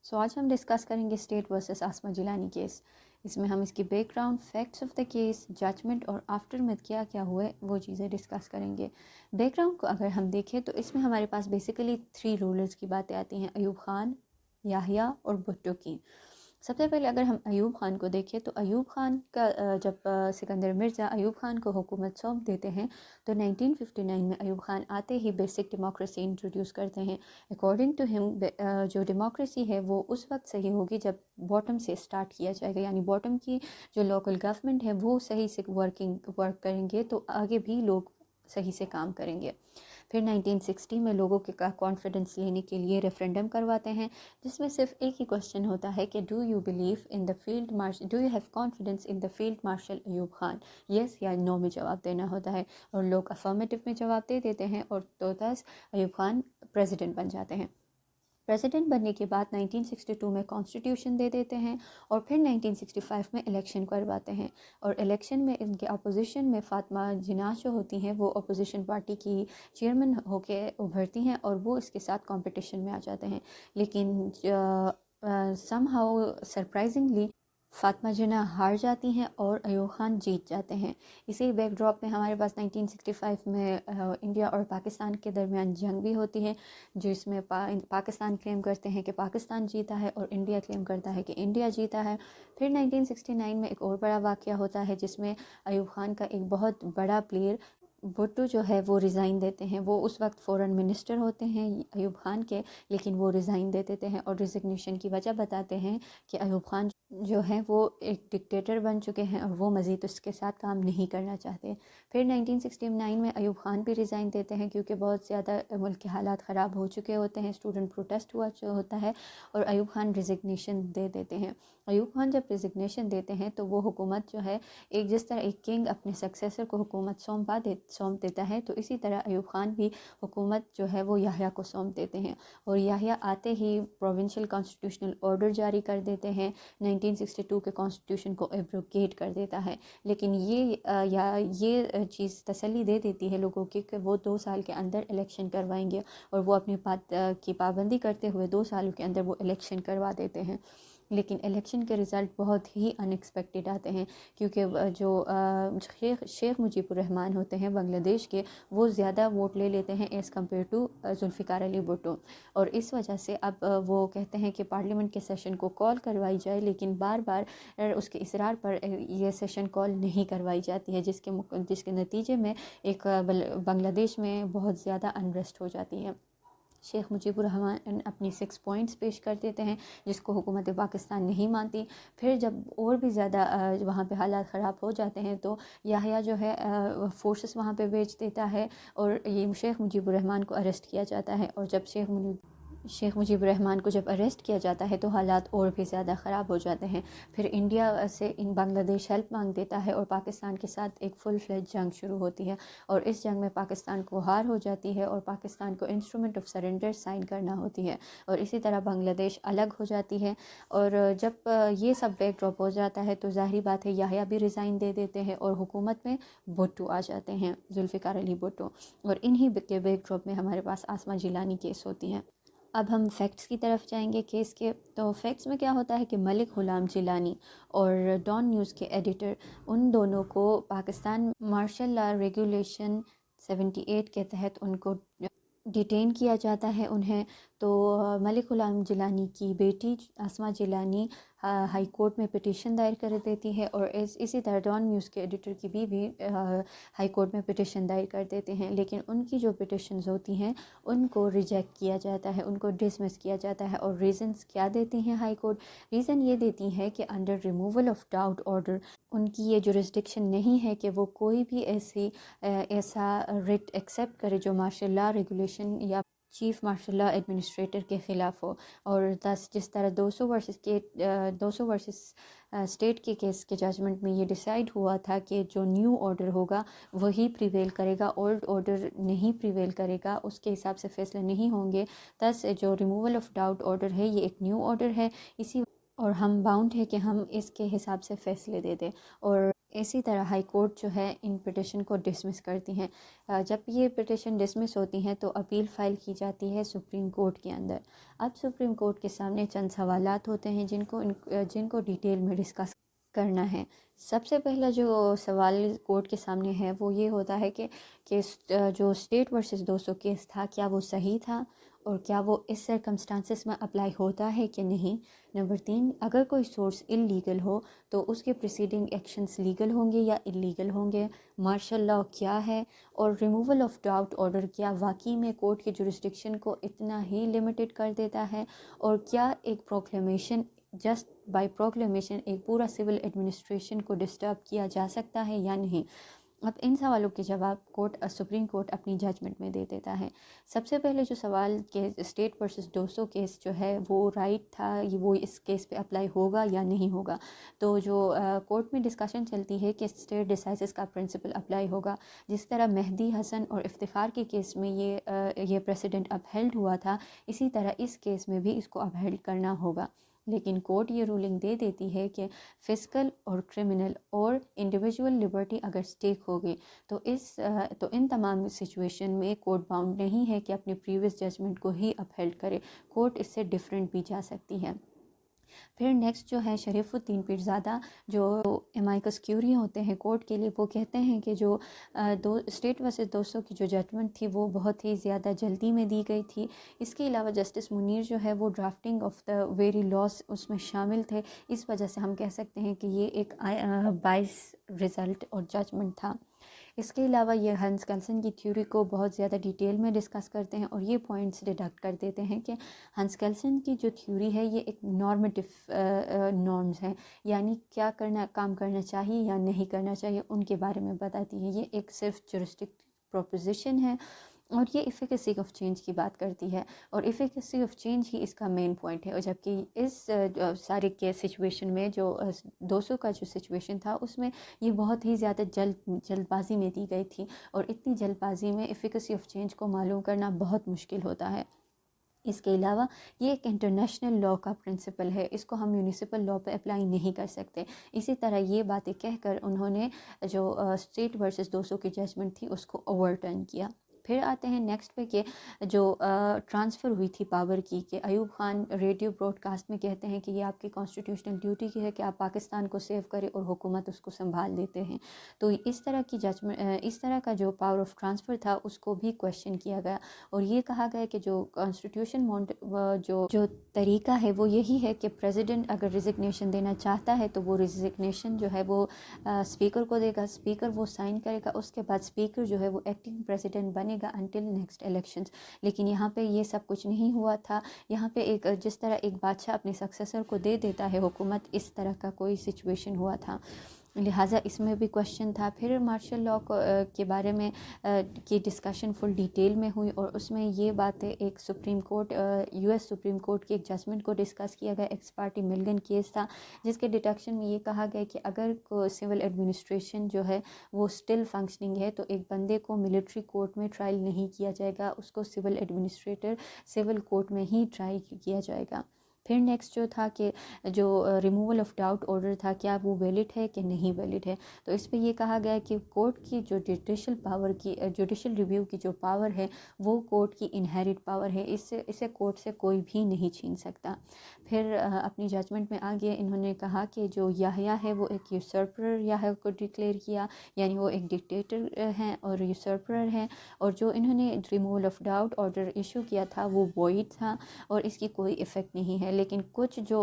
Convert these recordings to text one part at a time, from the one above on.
سو آج ہم ڈسکس کریں گے state versus Asma Jilani case. اس میں ہم اس کی background, facts of the case, judgment اور آفٹر میتھ کیا کیا ہوئے وہ چیزیں ڈسکس کریں گے. بیک گراؤنڈ کو اگر ہم دیکھیں تو اس میں ہمارے پاس بیسیکلی 3 رولرز کی باتیں آتی ہیں، ایوب خان، یحییٰ اور بھٹو کی. سب سے پہلے اگر ہم ایوب خان کو دیکھیں تو ایوب خان کا جب سکندر مرزا ایوب خان کو حکومت سونپ دیتے ہیں تو 1959 میں ایوب خان آتے ہی بیسک ڈیموکریسی انٹروڈیوس کرتے ہیں. اکارڈنگ ٹو ہم جو ڈیموکریسی ہے وہ اس وقت صحیح ہوگی جب باٹم سے اسٹارٹ کیا جائے گا، یعنی باٹم کی جو لوکل گورنمنٹ ہے وہ صحیح سے ورک کریں گے تو آگے بھی لوگ صحیح سے کام کریں گے. پھر 1960 میں لوگوں کے کانفیڈنس لینے کے لیے ریفرینڈم کرواتے ہیں، جس میں صرف ایک ہی کوشچن ہوتا ہے کہ do you have confidence in the field marshal Ayub Khan, yes یا نو میں جواب دینا ہوتا ہے، اور لوگ افرمیٹو میں جواب دے دیتے ہیں اور تو بس ایوب خان پریزیڈنٹ بن جاتے ہیں. پریزیڈنٹ بننے کے بعد 1962 میں کانسٹیٹیوشن دے دیتے ہیں اور پھر 1965 میں الیکشن کرواتے ہیں. اور الیکشن میں ان کے اپوزیشن میں فاطمہ جناح جو ہوتی ہیں وہ اپوزیشن پارٹی کی چیئرمین ہو کے ابھرتی ہیں اور وہ اس کے ساتھ کمپٹیشن میں آ جاتے ہیں. لیکن سم ہاؤ سرپرائزنگلی فاطمہ جناح ہار جاتی ہیں اور ایوب خان جیت جاتے ہیں. اسی بیک ڈراپ میں ہمارے پاس 1965 میں انڈیا اور پاکستان کے درمیان جنگ بھی ہوتی ہے، جس میں پاکستان کلیم کرتے ہیں کہ پاکستان جیتا ہے اور انڈیا کلیم کرتا ہے کہ انڈیا جیتا ہے. پھر 1969 میں ایک اور بڑا واقعہ ہوتا ہے جس میں ایوب خان کا ایک بہت بڑا پلیئر بھٹو جو ہے وہ ریزائن دیتے ہیں. وہ اس وقت فورن منسٹر ہوتے ہیں ایوب خان کے، لیکن وہ ریزائن دے دیتے ہیں اور ریزگنیشن کی وجہ بتاتے ہیں کہ ایوب خان جو ہے وہ ایک ڈکٹیٹر بن چکے ہیں اور وہ مزید اس کے ساتھ کام نہیں کرنا چاہتے. پھر 1969 میں ایوب خان بھی ریزائن دیتے ہیں کیونکہ بہت زیادہ ملک کے حالات خراب ہو چکے ہوتے ہیں، اسٹوڈنٹ پروٹیسٹ ہوتا ہے اور ایوب خان ریزگنیشن دے دیتے ہیں. ایوب خان جب ریزگنیشن دیتے ہیں تو وہ حکومت جو ہے جس طرح ایک کنگ اپنے سکسیسر کو حکومت سونپ دیتا ہے تو اسی طرح ایوب خان بھی حکومت جو ہے وہ یحییٰ کو سونپ دیتے ہیں. اور یحییٰ آتے ہی پروونشل کانسٹیٹیوشنل آرڈر جاری کر دیتے ہیں، 1962 کے کانسٹیٹیوشن کو ایبروگیٹ کر دیتا ہے. لیکن یہ چیز تسلی دے دیتی ہے لوگوں کہ وہ 2 سال کے اندر الیکشن کروائیں گے اور وہ اپنی بات کی پابندی کرتے ہوئے 2 سالوں کے اندر وہ الیکشن کروا دیتے ہیں. لیکن الیکشن کے رزلٹ بہت ہی ان ایکسپیکٹڈ آتے ہیں کیونکہ جو شیخ مجیب الرحمان ہوتے ہیں بنگلہ دیش کے، وہ زیادہ ووٹ لے لیتے ہیں as compare to Zulfiqar Ali Bhutto. اور اس وجہ سے اب وہ کہتے ہیں کہ پارلیمنٹ کے سیشن کو کال کروائی جائے، لیکن بار بار اس کے اصرار پر یہ سیشن کال نہیں کروائی جاتی ہے، جس کے نتیجے میں ایک بنگلہ دیش میں بہت زیادہ انریسٹ ہو جاتی ہے. شیخ مجیب الرحمان اپنی 6 پوائنٹس پیش کر دیتے ہیں جس کو حکومت پاکستان نہیں مانتی. پھر جب اور بھی زیادہ وہاں پہ حالات خراب ہو جاتے ہیں تو یحییٰ جو ہے فورسز وہاں پہ بھیج دیتا ہے اور یہ شیخ مجیب الرحمان کو اریسٹ کیا جاتا ہے. اور جب شیخ مجیب الرحمان کو جب اریسٹ کیا جاتا ہے تو حالات اور بھی زیادہ خراب ہو جاتے ہیں. پھر انڈیا سے بنگلہ دیش ہیلپ مانگ دیتا ہے اور پاکستان کے ساتھ ایک فل فلیج جنگ شروع ہوتی ہے اور اس جنگ میں پاکستان کو ہار ہو جاتی ہے اور پاکستان کو انسٹرومنٹ آف سرنڈر سائن کرنا ہوتی ہے اور اسی طرح بنگلہ دیش الگ ہو جاتی ہے. اور جب یہ سب بیک ڈراپ ہو جاتا ہے تو ظاہری بات ہے یحییٰ بھی ریزائن دے دیتے ہیں اور حکومت میں بھٹو آ جاتے ہیں، ذوالفقار علی بھٹو. اور انہی کے بیک ڈراپ میں ہمارے پاس آسما جیلانی کیس ہوتی ہیں. اب ہم فیکٹس کی طرف جائیں گے کیس کے. تو فیکٹس میں کیا ہوتا ہے کہ ملک غلام جیلانی اور ڈان نیوز کے ایڈیٹر، ان دونوں کو پاکستان مارشل لا ریگولیشن 78 کے تحت ان کو ڈیٹین کیا جاتا ہے انہیں. تو ملک غلام جیلانی کی بیٹی آسما جیلانی ہائی کورٹ میں پٹیشن دائر کر دیتی ہے اور اسی طرح ڈان نیوز کے ایڈیٹر کی بیوی ہائی کورٹ میں پٹیشن دائر کر دیتے ہیں. لیکن ان کی جو پٹیشنز ہوتی ہیں ان کو ریجیکٹ کیا جاتا ہے، ان کو ڈسمس کیا جاتا ہے. اور ریزنز کیا دیتی ہیں ہائی کورٹ؟ ریزن یہ دیتی ہے کہ under removal of doubt order in کی یہ جورسڈکشن نہیں ہے کہ وہ کوئی بھی ایسا ریٹ ایکسیپٹ کرے جو مارشل لا ریگولیشن یا چیف مارشل لا ایڈمنسٹریٹر کے خلاف ہو. اور جس طرح 200 ورسز اسٹیٹ کے کیس کے ججمنٹ میں یہ ڈیسائیڈ ہوا تھا کہ جو نیو آرڈر ہوگا وہی پریویل کرے گا، اولڈ آرڈر نہیں پریویل کرے گا، اس کے حساب سے فیصلے نہیں ہوں گے. thus جو ریموول آف ڈاؤٹ آرڈر ہے یہ ایک نیو آرڈر ہے، اور ہم باؤنڈ ہے کہ ہم اس کے حساب سے فیصلے دے دیں. اور اسی طرح ہائی کورٹ جو ہے ان پٹیشن کو ڈسمس کرتی ہیں. جب یہ پٹیشن ڈسمس ہوتی ہیں تو اپیل فائل کی جاتی ہے سپریم کورٹ کے اندر. اب سپریم کورٹ کے سامنے چند سوالات ہوتے ہیں جن کو ڈیٹیل میں ڈسکس کرنا ہے. سب سے پہلا جو سوال کورٹ کے سامنے ہے وہ یہ ہوتا ہے کہ جو اسٹیٹ ورسز 200 کیس تھا کیا وہ صحیح تھا اور کیا وہ اس سرکمسٹانسز میں اپلائی ہوتا ہے کہ نہیں. نمبر 3، اگر کوئی سورس انلیگل ہو تو اس کے پریسیڈنگ ایکشنز لیگل ہوں گے یا انلیگل ہوں گے. مارشل لاء کیا ہے اور ریموول آف ڈاؤٹ آرڈر کیا واقعی میں کورٹ کی جورسڈکشن کو اتنا ہی لمیٹڈ کر دیتا ہے، اور کیا ایک پروکلیمیشن جسٹ بائی پروکلیمیشن ایک پورا سول ایڈمنسٹریشن کو ڈسٹرب کیا جا سکتا ہے یا نہیں. اب ان سوالوں کے جواب سپریم کورٹ اپنی ججمنٹ میں دے دیتا ہے. سب سے پہلے جو سوال کہ اسٹیٹ ورسز 200 کیس جو ہے وہ رائٹ تھا، وہ اس کیس پہ اپلائی ہوگا یا نہیں ہوگا. تو جو کورٹ میں ڈسکشن چلتی ہے کہ اسٹیٹ ڈیسائزز کا پرنسپل اپلائی ہوگا. جس طرح مہدی حسن اور افتخار کے کیس میں یہ پریسیڈنٹ اپہیلڈ ہوا تھا، اسی طرح اس کیس میں بھی اس کو اپہیلڈ کرنا ہوگا. لیکن کورٹ یہ رولنگ دے دیتی ہے کہ فزیکل اور کرمنل اور انڈیویجول لبرٹی اگر اسٹیک ہوگی تو ان تمام سچویشن میں کورٹ باؤنڈ نہیں ہے کہ اپنی پریویس ججمنٹ کو ہی اپہیلڈ کرے. کورٹ اس سے ڈیفرنٹ بھی جا سکتی ہے. پھر نیکسٹ جو ہے شریف الدین پیرزادہ، جو امائکس کیوری ہوتے ہیں کورٹ کے لیے، وہ کہتے ہیں کہ جو اسٹیٹ ورسز 200 کی جو ججمنٹ تھی وہ بہت ہی زیادہ جلدی میں دی گئی تھی. اس کے علاوہ جسٹس منیر جو ہے وہ ڈرافٹنگ آف دا ویری لاس اس میں شامل تھے. اس وجہ سے ہم کہہ سکتے ہیں کہ یہ ایک بائس رزلٹ اور ججمنٹ تھا. اس کے علاوہ یہ ہنس کیلسن کی تھیوری کو بہت زیادہ ڈیٹیل میں ڈسکس کرتے ہیں اور یہ پوائنٹس ڈیڈکٹ کر دیتے ہیں کہ ہنس کیلسن کی جو تھیوری ہے یہ ایک نارمیٹیو نارمز ہیں، یعنی کیا کام کرنا چاہیے یا نہیں کرنا چاہیے ان کے بارے میں بتاتی ہے. یہ ایک صرف جورسٹک پروپوزیشن ہے اور یہ ایفیکیسی آف چینج کی بات کرتی ہے، اور ایفیکیسی آف چینج ہی اس کا مین پوائنٹ ہے. اور جبکہ اس سارے کے سچویشن میں جو 200 کا جو سچویشن تھا اس میں یہ بہت ہی زیادہ جلد بازی میں دی گئی تھی، اور اتنی جلد بازی میں ایفیکیسی آف چینج کو معلوم کرنا بہت مشکل ہوتا ہے. اس کے علاوہ یہ ایک انٹرنیشنل لاء کا پرنسپل ہے، اس کو ہم میونسپل لاء پہ اپلائی نہیں کر سکتے. اسی طرح یہ باتیں کہہ کر انہوں نے جو اسٹیٹ ورسز 200 کی ججمنٹ تھی اس کو اوور ٹرن کیا. پھر آتے ہیں نیکسٹ پہ کہ جو ٹرانسفر ہوئی تھی پاور کی، کہ Ayub Khan radio broadcast میں کہتے ہیں کہ یہ آپ کی کانسٹیٹیوشنل ڈیوٹی کی ہے کہ آپ پاکستان کو سیو کریں اور حکومت اس کو سنبھال دیتے ہیں. تو اس طرح کی اس طرح کا جو پاور آف ٹرانسفر تھا اس کو بھی کویشچن کیا گیا، اور یہ کہا گیا کہ جو کانسٹیٹیوشن جو طریقہ ہے وہ یہی ہے کہ پریزیڈنٹ اگر ریزگنیشن دینا چاہتا ہے تو وہ ریزگنیشن جو ہے وہ اسپیکر کو دے گا، اسپیکر وہ سائن کرے گا، اس کے بعد اسپیکر جو ہے وہ ایکٹنگ پریزیڈنٹ بنے گا انٹل نیکسٹ الیکشنز. لیکن یہاں پہ یہ سب کچھ نہیں ہوا تھا. یہاں پہ جس طرح ایک بادشاہ اپنے سکسیسر کو دے دیتا ہے حکومت، اس طرح کا کوئی سچویشن ہوا تھا، لہٰذا اس میں بھی کویشچن تھا. پھر مارشل لاء کے بارے میں کی ڈسکشن فل ڈیٹیل میں ہوئی، اور اس میں یہ باتیں ایک supreme court U S supreme court کی ایک ججمنٹ کو ڈسکس کیا گیا. ایکس پارٹی ملگن کیس تھا جس کے ڈیٹیکشن میں یہ کہا گیا کہ اگر سول ایڈمنسٹریشن جو ہے وہ اسٹل فنکشننگ ہے تو ایک بندے کو ملٹری کورٹ میں ٹرائل نہیں کیا جائے گا، اس کو سول ایڈمنسٹریٹر سول کورٹ میں ہی ٹرائی کیا جائے گا. پھر نیکسٹ جو تھا کہ جو ریموول آف ڈاؤٹ آرڈر تھا کیا وہ ویلڈ ہے کہ نہیں ویلڈ ہے. تو اس پہ یہ کہا گیا کہ کورٹ کی جو جوڈیشل ریویو کی جو پاور ہے وہ کورٹ کی انہیرٹ پاور ہے، اسے کورٹ سے کوئی بھی نہیں چھین سکتا. پھر اپنی ججمنٹ میں آگے انہوں نے کہا کہ جو یحییٰ ہے وہ ایک یوسرپر یحییٰ کو ڈکلیئر کیا، یعنی وہ ایک ڈکٹیٹر ہیں اور یوسرپر ہیں، اور جو انہوں نے removal of doubt order issue کیا تھا وہ وائڈ تھا اور اس کی کوئی ایفیکٹ نہیں ہے. لیکن کچھ جو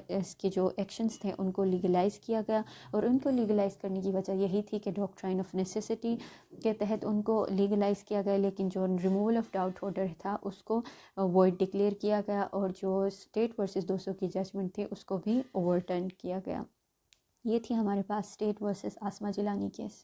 اس کے جو ایکشنز تھے ان کو لیگلائز کیا گیا، اور ان کو لیگلائز کرنے کی وجہ یہی تھی کہ ڈاکٹرائن آف نیسیسٹی کے تحت ان کو لیگلائز کیا گیا. لیکن جو ریموول آف ڈاؤٹ آرڈر تھا اس کو وائڈ ڈکلیئر کیا گیا، اور جو اسٹیٹ ورسز 200 کی ججمنٹ تھی اس کو بھی اوور ٹرن کیا گیا. یہ تھی ہمارے پاس state versus Asma Jilani case.